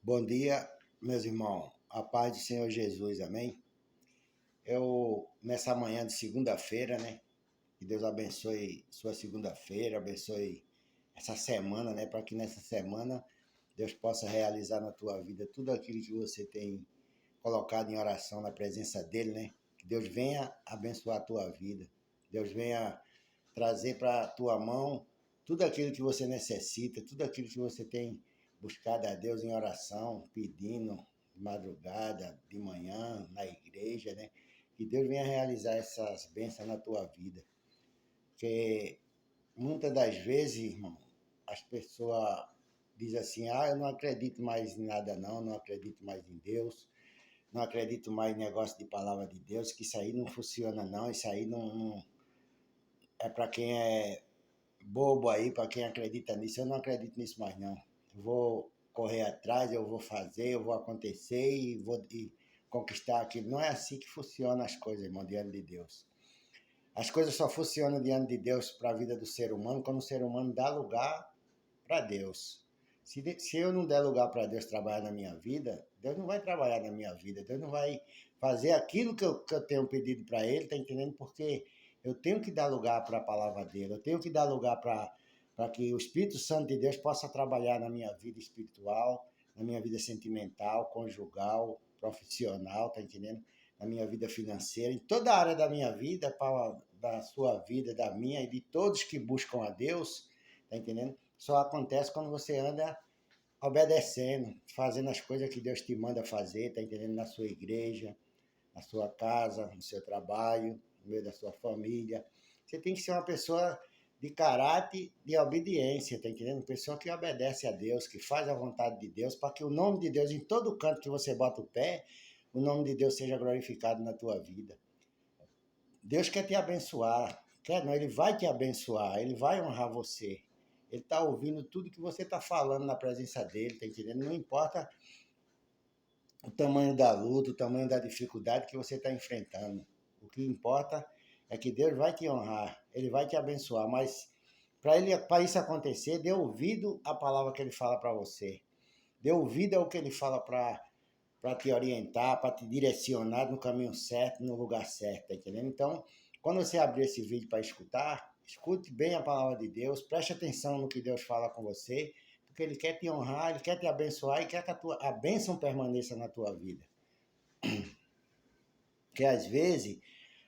Bom dia, meus irmãos. A paz do Senhor Jesus, amém? Nessa manhã de segunda-feira, né? Que Deus abençoe sua segunda-feira, abençoe essa semana, né? Para que nessa semana Deus possa realizar na tua vida tudo aquilo que você tem colocado em oração na presença dEle, né? Que Deus venha abençoar a tua vida. Deus venha trazer para a tua mão tudo aquilo que você necessita, tudo aquilo que você tem buscado a Deus em oração, pedindo de madrugada, de manhã, na igreja, né? Que Deus venha realizar essas bênçãos na tua vida. Porque muitas das vezes, irmão, as pessoas dizem assim, eu não acredito mais em nada não acredito mais em Deus, não acredito mais em negócio de palavra de Deus, que isso aí não funciona não, isso aí não é para quem é bobo aí, para quem acredita nisso. Eu não acredito nisso mais não. Eu vou correr atrás, eu vou fazer, eu vou acontecer e vou conquistar aquilo. Não é assim que funcionam as coisas, irmão, diante de Deus. As coisas só funcionam diante de Deus para a vida do ser humano quando o ser humano dá lugar para Deus. Se eu não der lugar para Deus trabalhar na minha vida, Deus não vai trabalhar na minha vida, Deus não vai fazer aquilo que eu tenho pedido para Ele, tá entendendo? Porque eu tenho que dar lugar para a palavra dele, eu tenho que dar lugar para que o Espírito Santo de Deus possa trabalhar na minha vida espiritual, na minha vida sentimental, conjugal, profissional, tá entendendo? Na minha vida financeira, em toda a área da minha vida, da sua vida, da minha e de todos que buscam a Deus, tá entendendo? Só acontece quando você anda obedecendo, fazendo as coisas que Deus te manda fazer, tá entendendo? Na sua igreja, na sua casa, no seu trabalho, no meio da sua família. Você tem que ser uma pessoa de caráter, de obediência, tá entendendo? Uma pessoa que obedece a Deus, que faz a vontade de Deus, para que o nome de Deus, em todo canto que você bota o pé, o nome de Deus seja glorificado na tua vida. Deus quer te abençoar, quer não, Ele vai te abençoar, Ele vai honrar você. Ele está ouvindo tudo que você está falando na presença dele, tá entendendo? Não importa o tamanho da luta, o tamanho da dificuldade que você está enfrentando. O que importa é que Deus vai te honrar, Ele vai te abençoar, mas para isso acontecer, dê ouvido à palavra que Ele fala para você. Dê ouvido ao que Ele fala para te orientar, para te direcionar no caminho certo, no lugar certo, tá entendendo? Então, quando você abrir esse vídeo para escutar, escute bem a palavra de Deus, preste atenção no que Deus fala com você, porque Ele quer te honrar, Ele quer te abençoar e quer que a bênção permaneça na tua vida. Porque às vezes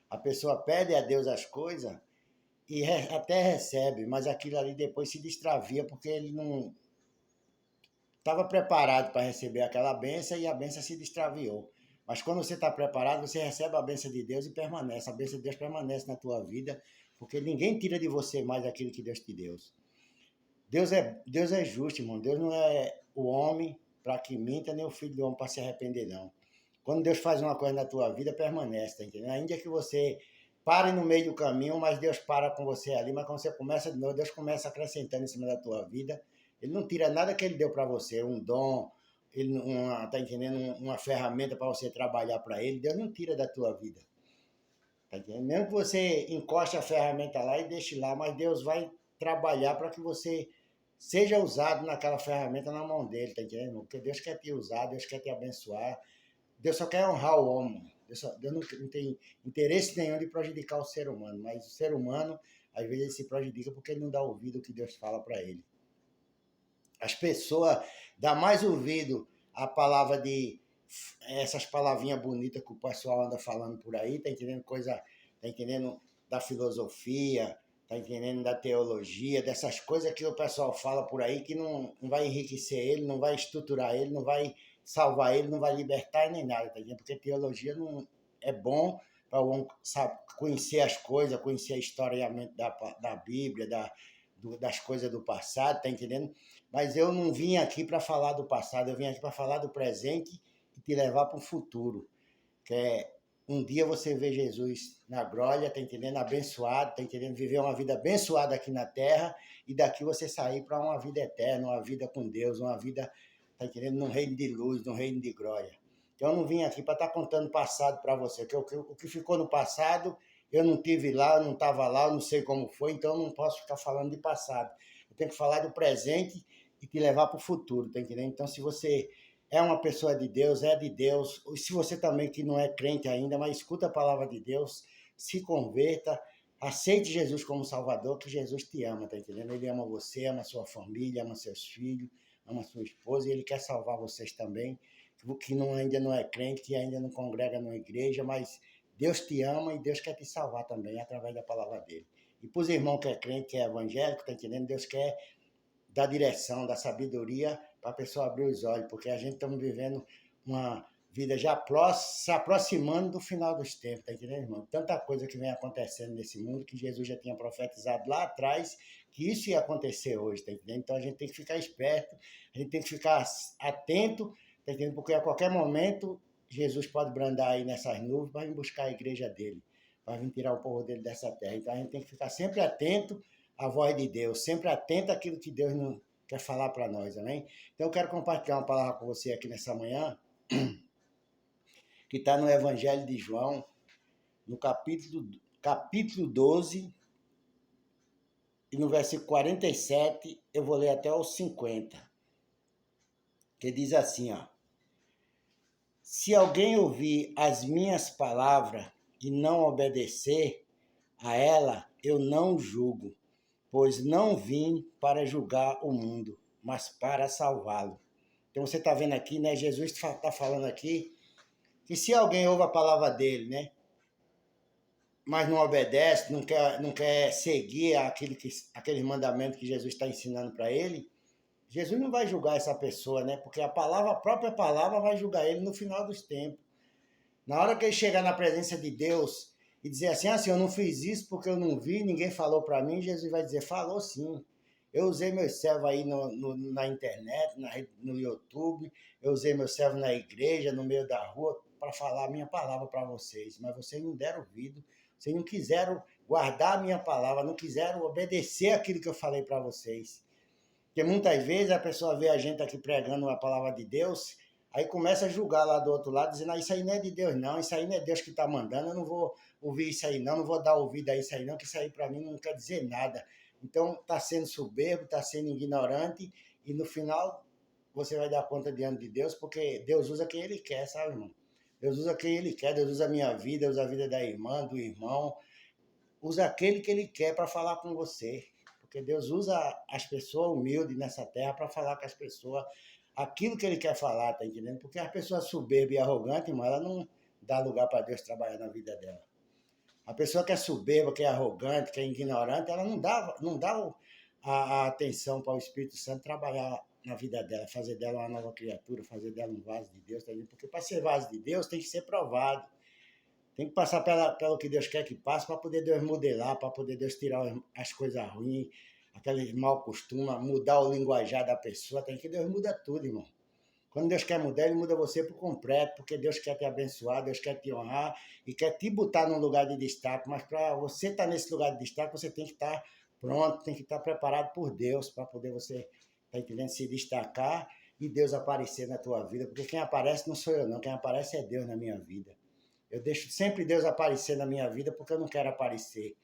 a pessoa pede a Deus as coisas e até recebe, mas aquilo ali depois se destravia porque ele não estava preparado para receber aquela bênção e a bênção se destraviou. Mas quando você está preparado, você recebe a bênção de Deus e permanece. A bênção de Deus permanece na tua vida, porque ninguém tira de você mais aquilo que Deus te deu. Deus é justo, irmão. Deus não é o homem para que minta, nem o filho do homem para se arrepender, não. Quando Deus faz uma coisa na tua vida, permanece, tá entendendo? Ainda que você pare no meio do caminho, mas Deus para com você ali, mas quando você começa de novo, Deus começa acrescentando em cima da tua vida. Ele não tira nada que ele deu para você, um dom, tá entendendo? Uma ferramenta para você trabalhar para ele, Deus não tira da tua vida. Tá entendendo? Mesmo que você encoste a ferramenta lá e deixe lá, mas Deus vai trabalhar para que você seja usado naquela ferramenta na mão dele, tá entendendo? Porque Deus quer te usar, Deus quer te abençoar, Deus só quer honrar o homem. Deus não tem interesse nenhum de prejudicar o ser humano, mas o ser humano, às vezes, ele se prejudica porque ele não dá ouvido ao que Deus fala para ele. As pessoas dão mais ouvido à palavra de essas palavrinhas bonitas que o pessoal anda falando por aí, tá entendendo? Tá entendendo da filosofia, tá entendendo da teologia, dessas coisas que o pessoal fala por aí que não vai enriquecer ele, não vai estruturar ele, não vai salvar ele, não vai libertar nem nada, tá entendendo? Porque teologia não é bom para o homem conhecer as coisas, conhecer a história da Bíblia, das coisas do passado, tá entendendo? Mas eu não vim aqui para falar do passado, eu vim aqui para falar do presente e te levar para o futuro, que é um dia você ver Jesus na glória, tá entendendo? Abençoado, tá entendendo? Viver uma vida abençoada aqui na terra e daqui você sair para uma vida eterna, uma vida com Deus, uma vida, tá entendendo? Num reino de luz, num reino de glória. Então eu não vim aqui para estar contando o passado para você, porque o que ficou no passado, eu não tive lá, eu não estava lá, eu não sei como foi, então eu não posso ficar falando de passado. Eu tenho que falar do presente e te levar para o futuro, tá entendendo? Então se você é uma pessoa de Deus, é de Deus. E se você também que não é crente ainda, mas escuta a palavra de Deus, se converta, aceite Jesus como Salvador, que Jesus te ama, tá entendendo? Ele ama você, ama sua família, ama seus filhos, ama sua esposa, e ele quer salvar vocês também, que não, ainda não é crente, que ainda não congrega numa igreja, mas Deus te ama e Deus quer te salvar também, através da palavra dele. E para os irmãos que é crente, que é evangélico, tá entendendo? Deus quer dar direção, dar sabedoria para a pessoa abrir os olhos, porque a gente estamos vivendo uma vida já se aproximando do final dos tempos, tá entendendo, irmão? Tanta coisa que vem acontecendo nesse mundo que Jesus já tinha profetizado lá atrás que isso ia acontecer hoje, tá entendendo? Então a gente tem que ficar esperto, a gente tem que ficar atento, tá entendendo? Porque a qualquer momento Jesus pode brandar aí nessas nuvens para vir buscar a igreja dele, para vir tirar o povo dele dessa terra. Então a gente tem que ficar sempre atento à voz de Deus, sempre atento àquilo que Deus não quer falar para nós, amém? Então eu quero compartilhar uma palavra com você aqui nessa manhã, que está no Evangelho de João, no capítulo 12, e no versículo 47, eu vou ler até os 50, que diz assim, ó: se alguém ouvir as minhas palavras e não obedecer a ela, eu não julgo, pois não vim para julgar o mundo, mas para salvá-lo. Então você está vendo aqui, né? Jesus está falando aqui que se alguém ouve a palavra dele, né? Mas não obedece, não quer seguir aquele mandamento que Jesus está ensinando para ele, Jesus não vai julgar essa pessoa, né? Porque a própria palavra vai julgar ele no final dos tempos. Na hora que ele chegar na presença de Deus e dizer assim, ah, Senhor, eu não fiz isso porque eu não vi, ninguém falou para mim, Jesus vai dizer, falou sim. Eu usei meu servo aí na internet, no YouTube, eu usei meu servo na igreja, no meio da rua, para falar a minha palavra para vocês, mas vocês não deram ouvido, vocês não quiseram guardar a minha palavra, não quiseram obedecer aquilo que eu falei para vocês. Porque muitas vezes a pessoa vê a gente aqui pregando a palavra de Deus, aí começa a julgar lá do outro lado, dizendo, ah, isso aí não é de Deus não, isso aí não é Deus que está mandando, eu não vou ouvir isso aí não vou dar ouvido a isso aí não, que isso aí para mim não quer dizer nada. Então está sendo soberbo, está sendo ignorante, e no final você vai dar conta diante de Deus, porque Deus usa quem Ele quer, sabe, irmão? Deus usa quem Ele quer, Deus usa a minha vida, usa a vida da irmã, do irmão, usa aquele que Ele quer para falar com você. Porque Deus usa as pessoas humildes nessa terra para falar com as pessoas aquilo que Ele quer falar, tá entendendo? Porque as pessoas soberbas e arrogantes, irmão, ela não dá lugar para Deus trabalhar na vida dela. A pessoa que é soberba, que é arrogante, que é ignorante, ela não dá a atenção para o Espírito Santo trabalhar na vida dela, fazer dela uma nova criatura, fazer dela um vaso de Deus, tá entendendo? Porque para ser vaso de Deus tem que ser provado. Tem que passar pelo que Deus quer que passe para poder Deus modelar, para poder Deus tirar as coisas ruins, aqueles mal costumes, mudar o linguajar da pessoa. Tem que Deus muda tudo, irmão. Quando Deus quer mudar, Ele muda você por completo, porque Deus quer te abençoar, Deus quer te honrar e quer te botar num lugar de destaque. Mas para você estar nesse lugar de destaque, você tem que estar pronto, tem que estar preparado por Deus para poder você, tá entendendo, se destacar e Deus aparecer na tua vida. Porque quem aparece não sou eu, não. Quem aparece é Deus na minha vida. Eu deixo sempre Deus aparecer na minha vida porque eu não quero aparecer,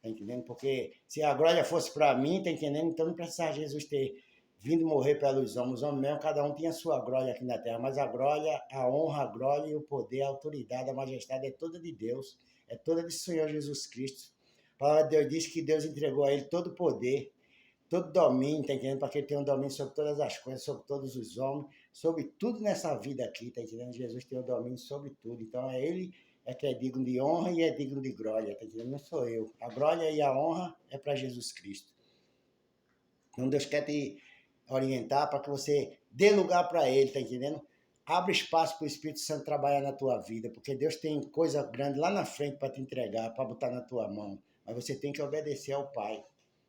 tá entendendo? Porque se a glória fosse para mim, tá entendendo? Então não precisava Jesus ter vindo morrer pelos homens. Os homens mesmo, cada um tinha a sua glória aqui na terra, mas a glória, a honra, a glória e o poder, a autoridade, a majestade é toda de Deus, é toda do Senhor Jesus Cristo. A palavra de Deus diz que Deus entregou a ele todo o poder, todo domínio, tá entendendo? Para que ele tenha um domínio sobre todas as coisas, sobre todos os homens, sobre tudo nessa vida aqui, tá entendendo? Jesus tem o domínio sobre tudo. Então é ele que é digno de honra e é digno de glória, tá entendendo? Não sou eu. A glória e a honra é para Jesus Cristo. Então Deus quer te orientar para que você dê lugar para ele, tá entendendo? Abre espaço para o Espírito Santo trabalhar na tua vida, porque Deus tem coisa grande lá na frente para te entregar, para botar na tua mão. Mas você tem que obedecer ao Pai.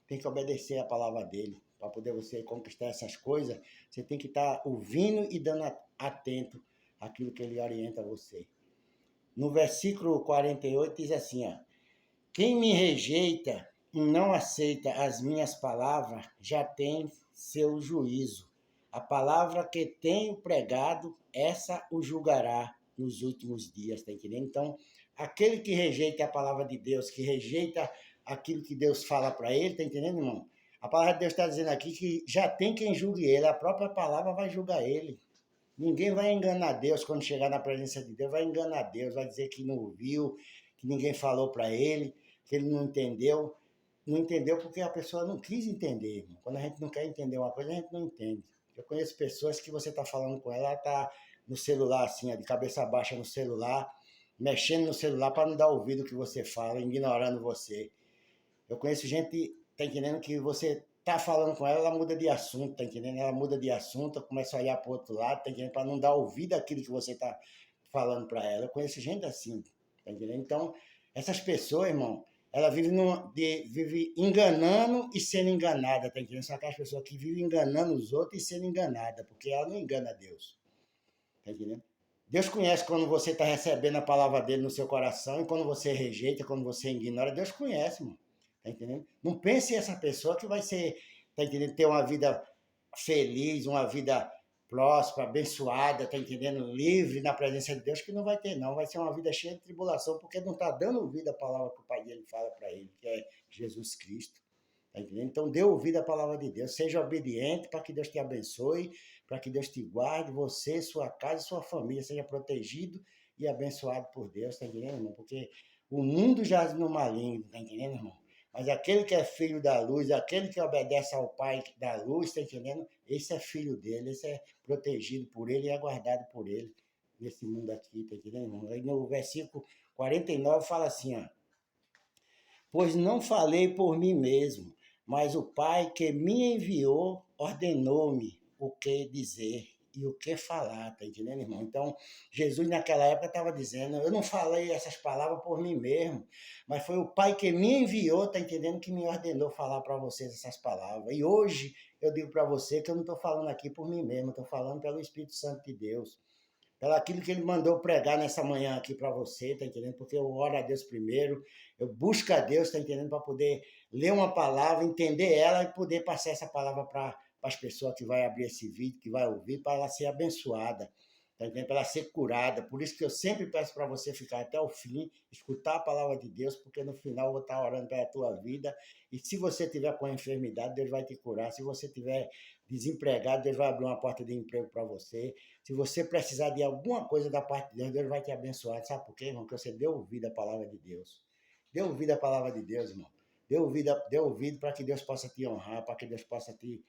Tem que obedecer a palavra dele. Para poder você conquistar essas coisas, você tem que estar ouvindo e dando atento àquilo que ele orienta você. No versículo 48 diz assim, ó: quem me rejeita e não aceita as minhas palavras já tem seu juízo. A palavra que tenho pregado, essa o julgará nos últimos dias, tá entendendo? Então, aquele que rejeita a palavra de Deus, que rejeita aquilo que Deus fala para ele, tá entendendo, irmão? A palavra de Deus está dizendo aqui que já tem quem julgue ele, a própria palavra vai julgar ele. Ninguém vai enganar Deus quando chegar na presença de Deus, vai enganar Deus, vai dizer que não ouviu, que ninguém falou para ele, que ele não entendeu. Não entendeu porque a pessoa não quis entender, irmão. Quando a gente não quer entender uma coisa, a gente não entende. Eu conheço pessoas que você está falando com ela está no celular, assim, de cabeça baixa no celular, mexendo no celular para não dar ouvido ao que você fala, ignorando você. Eu conheço gente, tá entendendo, que você tá falando com ela, ela muda de assunto, tá entendendo? Ela muda de assunto, começa a olhar para o outro lado, tá entendendo? Para não dar ouvido àquilo que você tá falando para ela. Eu conheço gente assim, tá entendendo? Então, essas pessoas, irmão, ela vive enganando e sendo enganada, tá entendendo? São aquelas pessoas que vivem enganando os outros e sendo enganada, porque ela não engana Deus, tá entendendo? Deus conhece quando você está recebendo a palavra dele no seu coração e quando você rejeita, quando você ignora. Deus conhece, mano. Tá entendendo? Não pense essa pessoa que vai ser, tá entendendo? Ter uma vida feliz, uma vida próspera, abençoada, tá entendendo? Livre na presença de Deus, que não vai ter, não. Vai ser uma vida cheia de tribulação, porque não está dando ouvido à palavra que o pai dele fala para ele, que é Jesus Cristo. Tá entendendo? Então, dê ouvido à palavra de Deus. Seja obediente para que Deus te abençoe, para que Deus te guarde, você, sua casa e sua família seja protegido e abençoado por Deus, tá entendendo, irmão? Porque o mundo jaz no maligno, tá entendendo, irmão? Mas aquele que é filho da luz, aquele que obedece ao Pai da luz, tá entendendo? Esse é filho dele, esse é protegido por ele e é guardado por ele nesse mundo aqui, tá entendendo, irmão? Aí no versículo 49 fala assim, ó: pois não falei por mim mesmo, mas o Pai que me enviou ordenou-me o que dizer e o que falar, tá entendendo, irmão? Então, Jesus naquela época estava dizendo, eu não falei essas palavras por mim mesmo, mas foi o Pai que me enviou, tá entendendo, que me ordenou falar para vocês essas palavras. E hoje eu digo para você que eu não estou falando aqui por mim mesmo, estou falando pelo Espírito Santo de Deus, pelo aquilo que ele mandou pregar nessa manhã aqui para você, tá entendendo? Porque eu oro a Deus primeiro, eu busco a Deus, tá entendendo? Para poder ler uma palavra, entender ela e poder passar essa palavra para as pessoas que vai abrir esse vídeo, que vai ouvir, para ela ser abençoada, tá entendendo? Para ela ser curada. Por isso que eu sempre peço para você ficar até o fim, escutar a palavra de Deus, porque no final eu vou estar orando pela tua vida. E se você tiver com enfermidade, Deus vai te curar. Se você tiver desempregado, Deus vai abrir uma porta de emprego para você. Se você precisar de alguma coisa da parte de Deus, Deus vai te abençoar. Sabe por quê, irmão? Porque você deu ouvido à palavra de Deus. Deu ouvido à palavra de Deus, irmão. Deu ouvido para que Deus possa te honrar, para que Deus possa te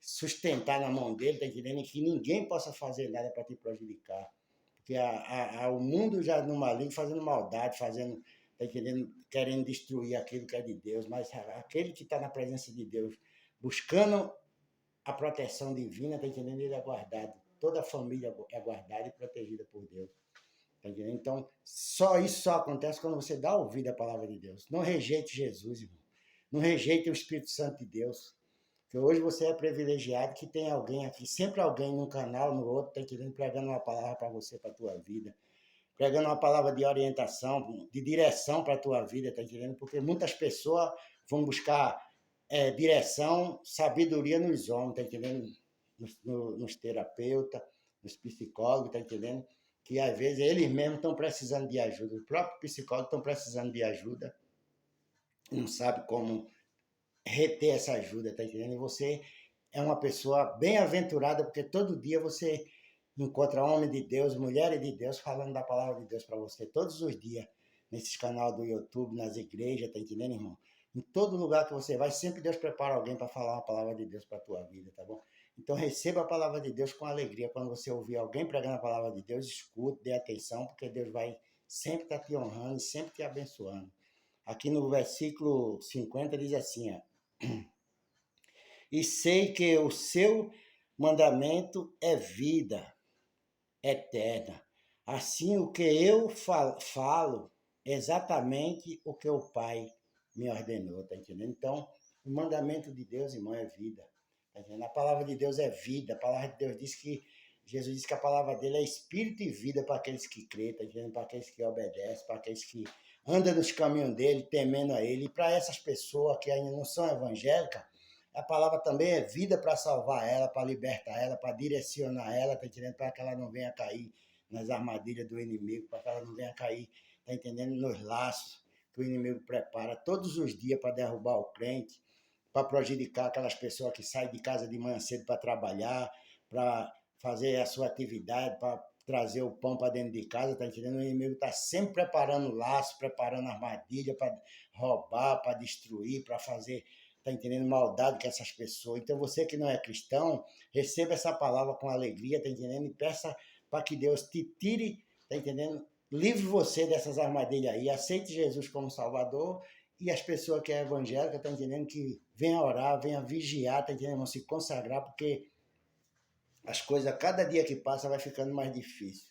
sustentar na mão dele, tá entendendo? E que ninguém possa fazer nada para te prejudicar. Porque o mundo já no maligno fazendo maldade, fazendo, tá entendendo? Querendo destruir aquilo que é de Deus. Mas aquele que está na presença de Deus, buscando a proteção divina, tá entendendo? Ele é guardado. Toda a família é guardada e protegida por Deus. Tá entendendo? Então, isso só acontece quando você dá ouvido à palavra de Deus. Não rejeite Jesus, irmão. Não rejeite o Espírito Santo de Deus. Porque hoje você é privilegiado que tem alguém aqui, sempre alguém num canal, no outro, tá entendendo? Pregando uma palavra para você, para a tua vida. Pregando uma palavra de orientação, de direção para a tua vida, tá entendendo? Porque muitas pessoas vão buscar direção, sabedoria nos homens, tá entendendo? Nos terapeutas, nos psicólogos, tá entendendo? Que às vezes eles mesmos estão precisando de ajuda, os próprios psicólogos estão precisando de ajuda, não sabe como reter essa ajuda, tá entendendo? E você é uma pessoa bem-aventurada, porque todo dia você encontra homens de Deus, mulheres de Deus, falando da palavra de Deus para você, todos os dias, nesses canais do YouTube, nas igrejas, tá entendendo, irmão? Em todo lugar que você vai, sempre Deus prepara alguém para falar uma palavra de Deus para a tua vida, tá bom? Então receba a palavra de Deus com alegria. Quando você ouvir alguém pregando a palavra de Deus, escute, dê atenção, porque Deus vai sempre estar te honrando e sempre te abençoando. Aqui no versículo 50 diz assim, ó: e sei que o seu mandamento é vida eterna. Assim, o que eu falo é exatamente o que o Pai me ordenou, tá entendendo? Então, o mandamento de Deus, irmão, é vida. Tá entendendo? A palavra de Deus é vida. A palavra de Deus diz que Jesus disse que a palavra dele é espírito e vida para aqueles que crêem, tá entendendo? Para aqueles que obedecem, para aqueles que andam nos caminhos dele, temendo a ele. E para essas pessoas que ainda não são evangélicas, a palavra também é vida para salvar ela, para libertar ela, para direcionar ela, tá entendendo? Para que ela não venha cair nas armadilhas do inimigo, para que ela não venha cair, tá entendendo? Nos laços que o inimigo prepara todos os dias para derrubar o crente, para prejudicar aquelas pessoas que saem de casa de manhã cedo para trabalhar, para fazer a sua atividade, para trazer o pão para dentro de casa, tá entendendo? O inimigo está sempre preparando laço, preparando armadilha para roubar, para destruir, para fazer, tá entendendo? Maldade com essas pessoas. Então você que não é cristão, receba essa palavra com alegria, tá entendendo? E peça para que Deus te tire, tá entendendo? Livre você dessas armadilhas aí, aceite Jesus como Salvador, e as pessoas que é evangélica, tá entendendo? Que venha orar, venha vigiar, tá entendendo? Vão se consagrar, porque as coisas, cada dia que passa, vai ficando mais difícil.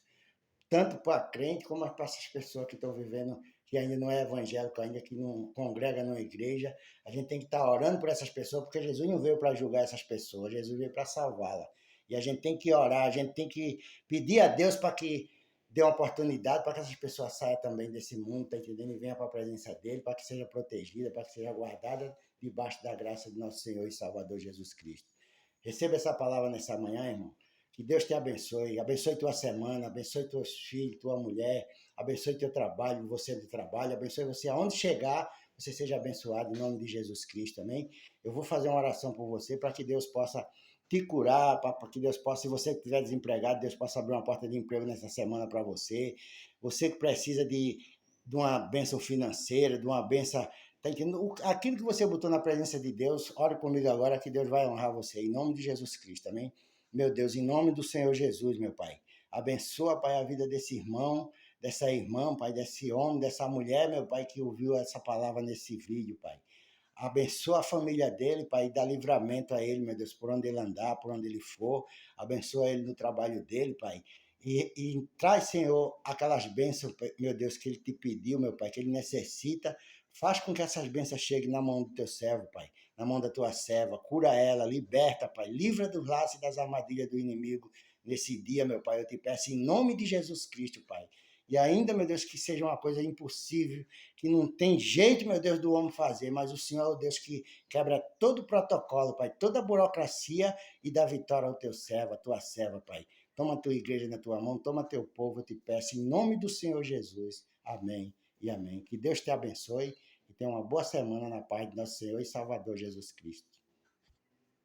Tanto para crente, como para essas pessoas que estão vivendo, que ainda não é evangélico, ainda que não congrega numa igreja. A gente tem que estar orando por essas pessoas, porque Jesus não veio para julgar essas pessoas, Jesus veio para salvá-las. E a gente tem que orar, a gente tem que pedir a Deus para que dê uma oportunidade para que essas pessoas saiam também desse mundo, tá entendendo? E venham para a presença dele, para que seja protegida, para que seja guardada debaixo da graça de nosso Senhor e Salvador Jesus Cristo. Receba essa palavra nessa manhã, irmão. Que Deus te abençoe. Abençoe tua semana, abençoe teus filhos, tua mulher, abençoe teu trabalho, você do trabalho, abençoe você aonde chegar, você seja abençoado em nome de Jesus Cristo, amém? Eu vou fazer uma oração por você para que Deus possa te curar, para que Deus possa, se você estiver desempregado, Deus possa abrir uma porta de emprego nessa semana para você. Você que precisa de uma bênção financeira, de uma bênção. Tá entendendo? Aquilo que você botou na presença de Deus, ore comigo agora que Deus vai honrar você, em nome de Jesus Cristo, amém? Meu Deus, em nome do Senhor Jesus, meu Pai. Abençoa, Pai, a vida desse irmão, dessa irmã, Pai, desse homem, dessa mulher, meu Pai, que ouviu essa palavra nesse vídeo, Pai. Abençoa a família dele, Pai, e dá livramento a ele, meu Deus, por onde ele andar, por onde ele for. Abençoa ele no trabalho dele, Pai. E traz, Senhor, aquelas bênçãos, meu Deus, que ele te pediu, meu Pai, que ele necessita. Faz com que essas bênçãos cheguem na mão do teu servo, Pai, na mão da tua serva. Cura ela, liberta, Pai. Livra dos laços e das armadilhas do inimigo nesse dia, meu Pai. Eu te peço em nome de Jesus Cristo, Pai. E ainda, meu Deus, que seja uma coisa impossível, que não tem jeito, meu Deus, do homem fazer, mas o Senhor é o Deus que quebra todo o protocolo, Pai, toda a burocracia e dá vitória ao teu servo, à tua serva, Pai. Toma a tua igreja na tua mão, toma teu povo, eu te peço, em nome do Senhor Jesus. Amém e amém. Que Deus te abençoe e tenha uma boa semana na paz de nosso Senhor e Salvador Jesus Cristo.